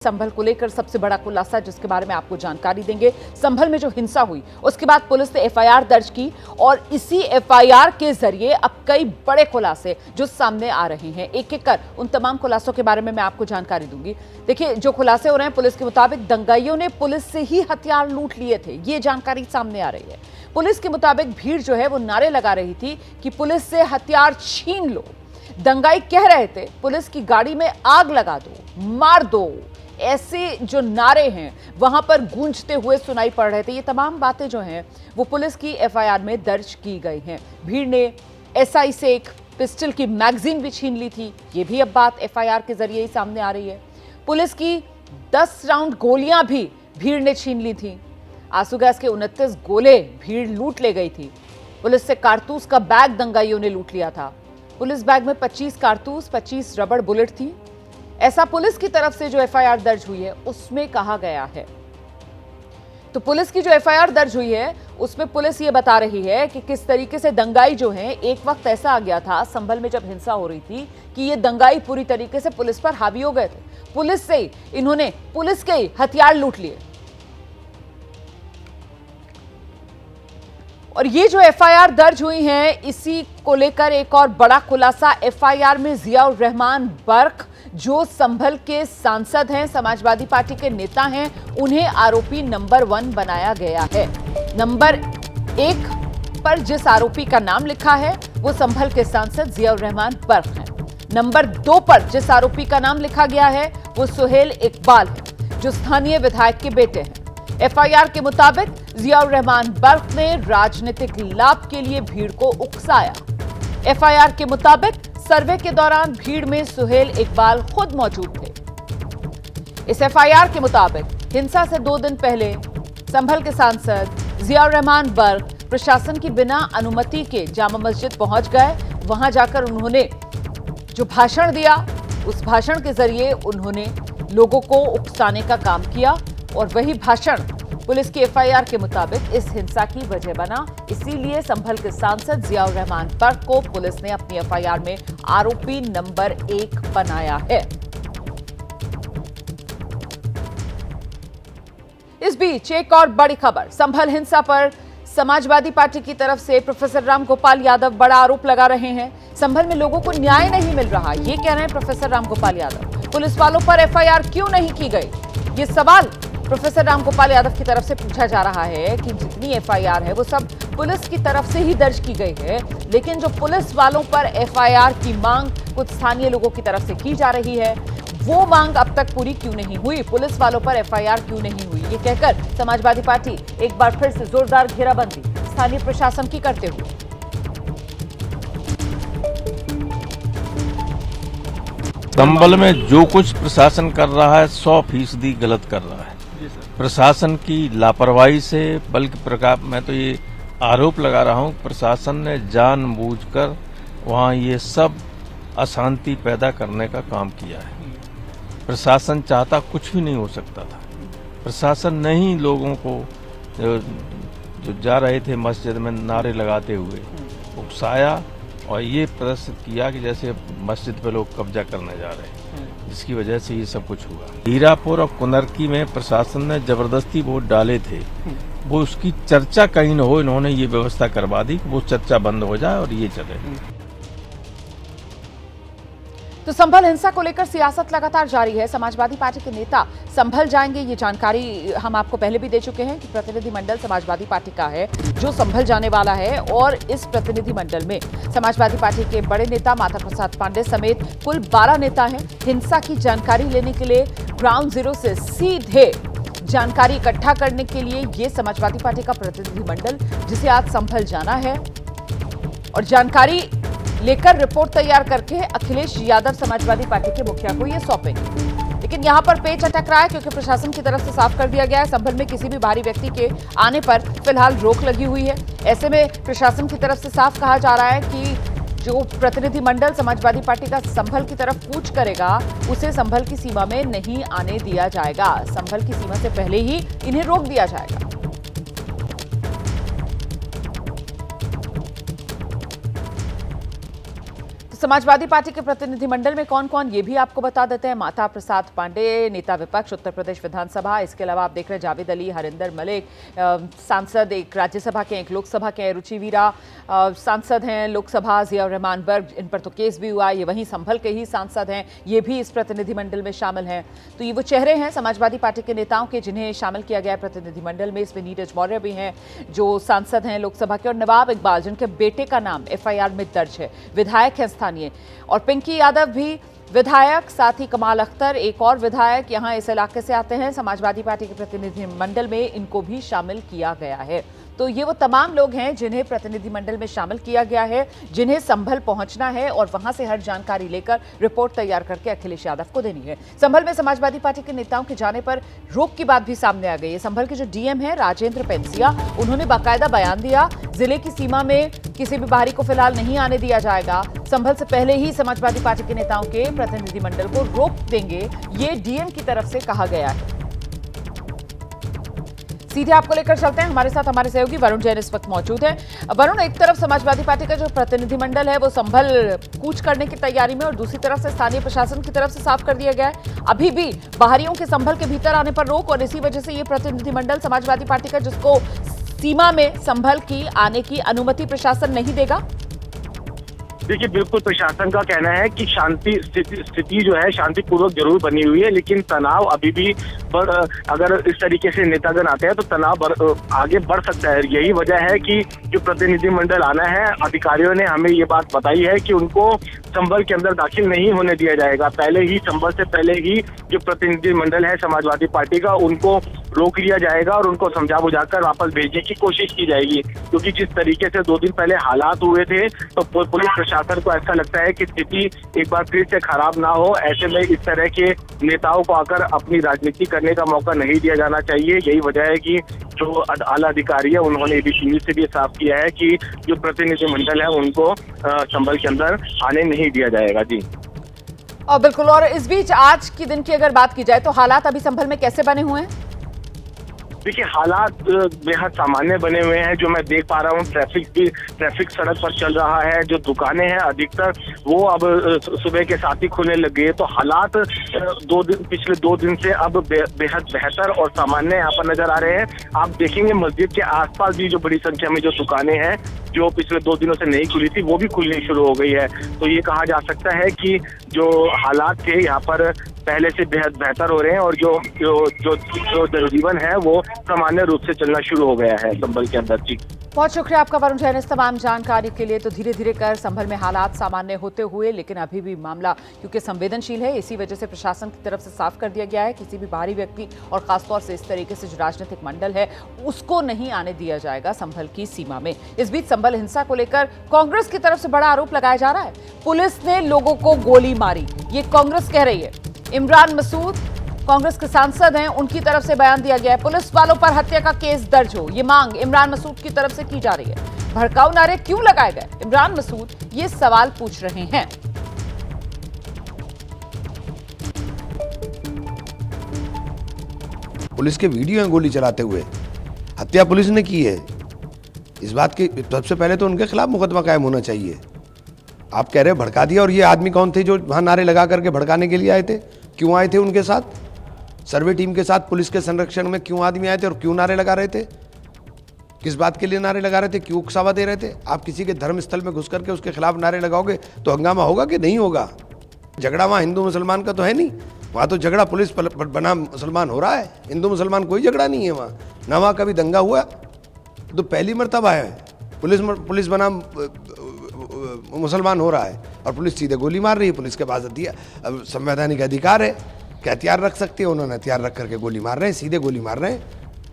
संभल को लेकर सबसे बड़ा खुलासा जिसके बारे में आपको जानकारी देंगे। संभल में जो हिंसा हुई उसके बाद पुलिस ने एफआईआर दर्ज की और इसी एफआईआर के जरिए अब कई बड़े खुलासे जो सामने आ रहे हैं। एक एक कर उन तमाम खुलासों के बारे में मैं आपको जानकारी दूंगी। देखिए, जो खुलासे हो रहे हैं, पुलिस के मुताबिक दंगाइयों ने पुलिस से ही हथियार लूट लिए थे, ये जानकारी सामने आ रही है। पुलिस के मुताबिक भीड़ जो है वो नारे लगा रही थी कि पुलिस से हथियार छीन लो। दंगाई कह रहे थे पुलिस की गाड़ी में आग लगा दो, मार दो, ऐसे जो नारे हैं वहां पर गूंजते हुए सुनाई पड़ रहे थे। ये तमाम बातें जो हैं वो पुलिस की एफआईआर में दर्ज की गई हैं। भीड़ ने एसआई से एक पिस्टल की मैगजीन भी छीन ली थी, ये भी अब बात एफआईआर के जरिए ही सामने आ रही है। पुलिस की 10 राउंड गोलियां भी भीड़ ने छीन ली थी। आंसू गैस के 29 गोले भीड़ लूट ले गई थी। पुलिस से कारतूस का बैग दंगाइयों ने लूट लिया था। पुलिस बैग में 25 कारतूस, 25 रबड़ बुलेट थी। ऐसा पुलिस की तरफ से जो एफआईआर दर्ज हुई है उसमें कहा गया है। तो पुलिस की जो एफआईआर दर्ज हुई है उसमें पुलिस ये बता रही है कि किस तरीके से दंगाई जो है, एक वक्त ऐसा आ गया था संभल में जब हिंसा हो रही थी कि ये दंगाई पूरी तरीके से पुलिस पर हावी हो गए थे। पुलिस से इन्होंने पुलिस के हथियार लूट लिए। और ये जो एफआईआर दर्ज हुई है इसी को लेकर एक और बड़ा खुलासा एफआईआर में जियाउर रहमान बर्क जो संभल के सांसद हैं, समाजवादी पार्टी के नेता हैं, उन्हें आरोपी नंबर 1 बनाया गया है। नंबर 1 पर जिस आरोपी का नाम लिखा है वो संभल के सांसद जियाउर रहमान बर्क हैं। नंबर 2 पर जिस आरोपी का नाम लिखा गया है वो सुहेल इकबाल है जो स्थानीय विधायक के बेटे हैं। एफआईआर के मुताबिक जियाउर रहमान बर्क ने राजनीतिक लाभ के लिए भीड़ को उकसाया। एफआईआर के मुताबिक सर्वे के दौरान भीड़ में सुहेल इकबाल खुद मौजूद थे। इस एफआईआर के मुताबिक हिंसा से 2 दिन पहले संभल के सांसद जियाउर रहमान बर्क प्रशासन की बिना अनुमति के जामा मस्जिद पहुंच गए। वहां जाकर उन्होंने जो भाषण दिया उस भाषण के जरिए उन्होंने लोगों को उकसाने का काम किया और वही भाषण पुलिस की एफआईआर के मुताबिक इस हिंसा की वजह बना। इसीलिए संभल के सांसद जियाउर रहमान बर्क को पुलिस ने अपनी एफआईआर में आरोपी नंबर 1 बनाया है। इस बीच एक और बड़ी खबर, संभल हिंसा पर समाजवादी पार्टी की तरफ से प्रोफेसर रामगोपाल यादव बड़ा आरोप लगा रहे हैं। संभल में लोगों को न्याय नहीं मिल रहा, ये कह रहे हैं प्रोफेसर रामगोपाल यादव। पुलिस वालों पर एफआईआर क्यों नहीं की गई, ये सवाल प्रोफेसर रामगोपाल यादव की तरफ से पूछा जा रहा है कि जितनी एफआईआर है वो सब पुलिस की तरफ से ही दर्ज की गई है, लेकिन जो पुलिस वालों पर एफआईआर की मांग कुछ स्थानीय लोगों की तरफ से की जा रही है वो मांग अब तक पूरी क्यों नहीं हुई, पुलिस वालों पर एफआईआर क्यों नहीं हुई, ये कहकर समाजवादी पार्टी एक बार फिर से जोरदार घेराबंदी स्थानीय प्रशासन की करते हुए संभल में जो कुछ प्रशासन कर रहा है 100% गलत कर रहा है। प्रशासन की लापरवाही से, बल्कि मैं तो ये आरोप लगा रहा हूँ, प्रशासन ने जानबूझकर वहाँ ये सब अशांति पैदा करने का काम किया है। प्रशासन चाहता कुछ भी नहीं हो सकता था। प्रशासन ने ही लोगों को जो जा रहे थे मस्जिद में नारे लगाते हुए उकसाया और ये प्रदर्शित किया कि जैसे मस्जिद पे लोग कब्जा करने जा रहे हैं, जिसकी वजह से ये सब कुछ हुआ। हीरापुर और कुनरकी में प्रशासन ने जबरदस्ती वोट डाले थे, वो उसकी चर्चा कहीं न हो, इन्होंने ये व्यवस्था करवा दी कि वो चर्चा बंद हो जाए और ये चले। तो संभल हिंसा को लेकर सियासत लगातार जारी है। समाजवादी पार्टी के नेता संभल जाएंगे, ये जानकारी हम आपको पहले भी दे चुके हैं कि प्रतिनिधिमंडल समाजवादी पार्टी का है जो संभल जाने वाला है और इस प्रतिनिधिमंडल में समाजवादी पार्टी के बड़े नेता माता प्रसाद पांडे समेत कुल 12 नेता हैं। हिंसा की जानकारी लेने के लिए ग्राउंड जीरो से सीधे जानकारी इकट्ठा करने के लिए ये समाजवादी पार्टी का प्रतिनिधिमंडल जिसे आज संभल जाना है और जानकारी लेकर रिपोर्ट तैयार करके अखिलेश यादव समाजवादी पार्टी के मुखिया को यह सौंपेंगे। लेकिन यहां पर पेच अटक रहा है क्योंकि प्रशासन की तरफ से साफ कर दिया गया है संभल में किसी भी बाहरी व्यक्ति के आने पर फिलहाल रोक लगी हुई है। ऐसे में प्रशासन की तरफ से साफ कहा जा रहा है कि जो प्रतिनिधिमंडल समाजवादी पार्टी का संभल की तरफ कूच करेगा उसे संभल की सीमा में नहीं आने दिया जाएगा। संभल की सीमा से पहले ही इन्हें रोक दिया जाएगा। समाजवादी पार्टी के प्रतिनिधिमंडल में कौन कौन, ये भी आपको बता देते हैं। माता प्रसाद पांडे, नेता विपक्ष उत्तर प्रदेश विधानसभा, इसके अलावा आप देख रहे हैं जावेद अली, हरिंदर मलिक, सांसद, एक राज्यसभा के, एक लोकसभा के, रुचि वीरा सांसद हैं लोकसभा, जियाउर रहमान बर्ग, इन पर तो केस भी हुआ, ये वहीं संभल के ही सांसद हैं, ये भी इस प्रतिनिधिमंडल में शामिल हैं। तो ये वो चेहरे हैं समाजवादी पार्टी के नेताओं के जिन्हें शामिल किया गया है प्रतिनिधिमंडल में। इसमें नीरज मौर्य भी हैं जो सांसद हैं लोकसभा के, और नवाब इकबाल जिनके बेटे का नाम एफआईआर में दर्ज है, विधायक है स्थानीय, और पिंकी यादव भी विधायक, साथ ही कमाल अख्तर एक और विधायक यहाँ इस इलाके से आते हैं। समाजवादी पार्टी के प्रतिनिधिमंडल में इनको भी शामिल किया गया है। तो ये वो तमाम लोग हैं जिन्हें प्रतिनिधिमंडल में शामिल किया गया है, जिन्हें संभल पहुंचना है और वहां से हर जानकारी लेकर रिपोर्ट तैयार करके अखिलेश यादव को देनी है। संभल में समाजवादी पार्टी के नेताओं के जाने पर रोक की बात भी सामने आ गई है। संभल के जो डीएम है राजेंद्र पेंसिया, उन्होंने बाकायदा बयान दिया, जिले की सीमा में किसी भी बाहरी को फिलहाल नहीं आने दिया जाएगा। संभल से पहले ही समाजवादी पार्टी के नेताओं के प्रतिनिधिमंडल को रोक देंगे, ये डीएम की तरफ से कहा गया है। सीधे आपको लेकर चलते हैं, हमारे साथ हमारे सहयोगी वरुण जैन इस वक्त मौजूद हैं। वरुण, एक तरफ समाजवादी पार्टी का जो प्रतिनिधिमंडल है वो संभल कूच करने की तैयारी में, और दूसरी तरफ से स्थानीय प्रशासन की तरफ से साफ कर दिया गया है अभी भी बाहरियों के संभल के भीतर आने पर रोक, और इसी वजह से ये प्रतिनिधिमंडल समाजवादी पार्टी का, जिसको सीमा में संभल की आने की अनुमति प्रशासन नहीं देगा। देखिए, बिल्कुल प्रशासन का कहना है कि शांति स्थिति जो है शांतिपूर्वक जरूर बनी हुई है, लेकिन तनाव अभी भी अगर इस तरीके से नेतागण आते हैं तो तनाव आगे बढ़ सकता है। यही वजह है कि जो प्रतिनिधिमंडल आना है, अधिकारियों ने हमें ये बात बताई है कि उनको संभल के अंदर दाखिल नहीं होने दिया जाएगा। पहले ही संभल से पहले ही जो प्रतिनिधिमंडल है समाजवादी पार्टी का, उनको रोक लिया जाएगा और उनको समझा बुझाकर वापस भेजने की कोशिश की जाएगी, क्योंकि जिस तरीके से 2 दिन पहले हालात हुए थे तो पुलिस प्रशासन को ऐसा लगता है कि स्थिति एक बार फिर से खराब ना हो। ऐसे में इस तरह के नेताओं को आकर अपनी राजनीति करने का मौका नहीं दिया जाना चाहिए। यही वजह है कि जो आला अधिकारी है उन्होंने एबीपी न्यूज से भी साफ किया है कि जो प्रतिनिधिमंडल है उनको संभल के अंदर आने नहीं दिया जाएगा। जी और बिल्कुल, और इस बीच आज के दिन की अगर बात की जाए तो हालात अभी संभल में कैसे बने हुए हैं? देखिए, हालात बेहद सामान्य बने हुए हैं। जो मैं देख पा रहा हूँ, ट्रैफिक सड़क पर चल रहा है। जो दुकानें हैं अधिकतर वो अब सुबह के साथ ही खुलने लग गई है। तो हालात पिछले 2 दिन से अब बेहद बेहतर और सामान्य यहाँ पर नजर आ रहे हैं। आप देखेंगे मस्जिद के आसपास भी जो बड़ी संख्या में जो दुकानें हैं जो पिछले 2 दिनों से नहीं खुली थी, वो भी खुलनी शुरू हो गई है। तो ये कहा जा सकता है कि जो हालात थे यहाँ पर पहले से बेहद बेहतर हो रहे हैं और जो जनजीवन है वो सामान्य रूप से चलना शुरू हो गया है संभल के अंदर। जी, बहुत शुक्रिया आपका वरुण जैन इस तमाम जानकारी के लिए। तो धीरे धीरे कर संभल में हालात सामान्य होते हुए, लेकिन अभी भी मामला क्योंकि संवेदनशील है, इसी वजह से प्रशासन की तरफ से साफ कर दिया गया है किसी भी बाहरी व्यक्ति और खासतौर से इस तरीके से जो राजनीतिक मंडल है उसको नहीं आने दिया जाएगा संभल की सीमा में। इस बीच संभल हिंसा को लेकर कांग्रेस की तरफ से बड़ा आरोप लगाया जा रहा है। पुलिस ने लोगों को गोली मारी, ये कांग्रेस कह रही है। इमरान मसूद कांग्रेस के सांसद हैं, उनकी तरफ से बयान दिया गया है पुलिस वालों पर हत्या का केस दर्ज हो, ये मांग इमरान मसूद की तरफ से की जा रही है। भड़काऊ नारे क्यों लगाए गए, इमरान मसूद ये सवाल पूछ रहे हैं। पुलिस के वीडियो हैं गोली चलाते हुए, हत्या पुलिस ने की है। इस बात की सबसे पहले तो उनके खिलाफ मुकदमा कायम होना चाहिए। आप कह रहे हैं भड़का दिया, और ये आदमी कौन थे जो वहां नारे लगा करके भड़काने के लिए आए थे? क्यों आए थे उनके साथ? सर्वे टीम के साथ पुलिस के संरक्षण में क्यों आदमी आए थे और क्यों नारे लगा रहे थे? किस बात के लिए नारे लगा रहे थे? क्यों उकसावा दे रहे थे? आप किसी के धर्म स्थल में घुस करके उसके खिलाफ नारे लगाओगे तो हंगामा होगा कि नहीं होगा? झगड़ा वहाँ हिंदू मुसलमान का तो है नहीं, वहाँ तो झगड़ा पुलिस बना मुसलमान हो रहा है। हिंदू मुसलमान कोई झगड़ा नहीं है वहाँ, ना वहाँ कभी दंगा हुआ। तो पहली मर्तबा है पुलिस बना मुसलमान हो रहा है और पुलिस सीधे गोली मार रही है। पुलिस के पास संवैधानिक अधिकार है कि हथियार रख सकती है, उन्होंने हथियार रख करके गोली मार रहे हैं, सीधे गोली मार रहे हैं।